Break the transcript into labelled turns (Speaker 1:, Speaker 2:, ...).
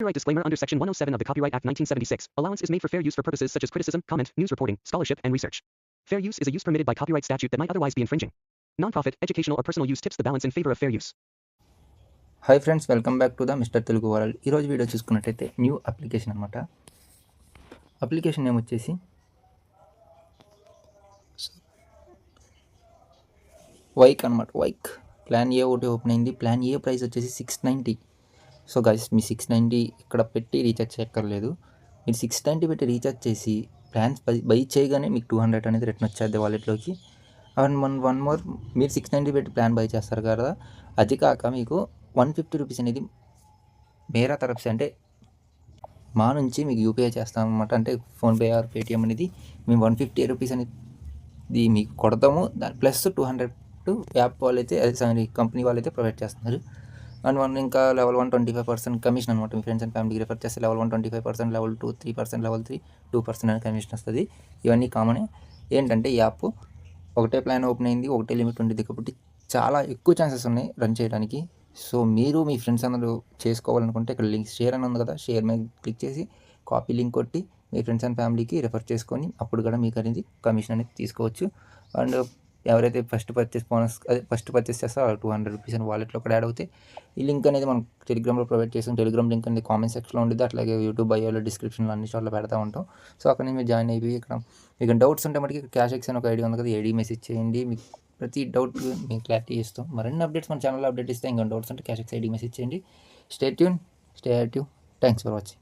Speaker 1: Copyright disclaimer under Section 107 of the Copyright Act 1976. Allowance is made for fair use for purposes such as criticism, comment, news reporting, scholarship, and research. Fair use is a use permitted by copyright statute that might otherwise be infringing. Non-profit, educational, or personal use tips the balance in favor of fair use.
Speaker 2: Hi friends, welcome back to the mister Telugu world. ఈరోజు video చూసుకున్నట్టయితే new application అనమాట. Application name వచ్చేసి వైక్ అనమాట. వైక్ plan A ఒకటి open అయింది. Plan A price వచ్చేసి 690. So guys, మీ 690 ఇక్కడ పెట్టి రీఛార్జ్ చేయక్కర్లేదు. మీరు 690 పెట్టి రీఛార్జ్ చేసి ప్లాన్స్ బై చేయగానే మీకు 200 అనేది రిటర్న్ వచ్చేది వాలెట్లోకి. అండ్ వన్ మోర్, మీరు 690 పెట్టి ప్లాన్ బై చేస్తారు కదా, అది కాక మీకు 150 రూపీస్ అనేది మేరా తరఫు అంటే మా నుంచి మీకు యూపీఐ చేస్తాం అనమాట. అంటే ఫోన్పే ఆర్ పేటిఎం అనేది మేము 150 రూపీస్ అనేది మీకు కొడతాము. దాని ప్లస్ 200 యాప్ వాళ్ళైతే సారీ కంపెనీ వాళ్ళైతే ప్రొవైడ్ చేస్తున్నారు. అండ్ ఇంకా లెవెల్ 1 25% కమిషన్ అనమాట. మీ ఫ్రెండ్స్ అండ్ ఫ్యామిలీకి రెఫర్ చేస్తే లెవెల్ 1 25%, లెవెల్ 2 3%, లెవెల్ 3 2% అనే కమిషన్ వస్తుంది. ఇవన్నీ కామనే. ఏంటంటే ఈ యాప్ ఒకటే ప్లాన్ ఓపెన్ అయింది, ఒకటే లిమిట్ ఉండేది కాబట్టి చాలా ఎక్కువ ఛాన్సెస్ ఉన్నాయి రన్ చేయడానికి. సో మీరు మీ ఫ్రెండ్స్ అందరూ చేసుకోవాలనుకుంటే ఇక్కడ లింక్ షేర్ అని ఉంది కదా, షేర్ మీద క్లిక్ చేసి కాపీ లింక్ కొట్టి మీ ఫ్రెండ్స్ అండ్ ఫ్యామిలీకి రెఫర్ చేసుకొని అప్పుడు కూడా మీకు అనేది కమిషన్ అనేది తీసుకోవచ్చు. అండ్ ఎవరైతే ఫస్ట్ పర్చేస్ చేస్తారో 200 రూపీస్ అని వాలెట్లో కూడా యాడ్ అవుతాయి. ఈ లింక్ అనేది మనం టెలిగ్రామ్లో ప్రొవైడ్ చేస్తాం. టెలిగ్రామ్ లింక్ అనేది కామెంట్ సెక్షన్లో ఉంటుంది. అట్లాగే యూట్యూబ్ బయోలో డిస్క్రిప్షన్లో అన్ని చోట్ల పెడతా ఉంటాం. సో అక్కడ నుంచి మీరు జాయిన్ అయిపోయి ఇక్కడ మీకు డౌట్స్ ఉంటే మటుకు క్యాష్ ఎక్స్ అని ఒక ఐడి ఉంది కదా, ఐడి మెసేజ్ చేయండి. మీకు ప్రతి డౌట్ మేము క్లారిటీ ఇస్తాం. మరిన్ని అప్డేట్స్ మన ఛానల్లో అప్డేట్ ఇస్తే ఇంకా డౌట్స్ ఉంటే క్యాష్ ఎక్స్ ఐడి మెసేజ్ చేయండి. Stay tune, stay active. Thanks for watching.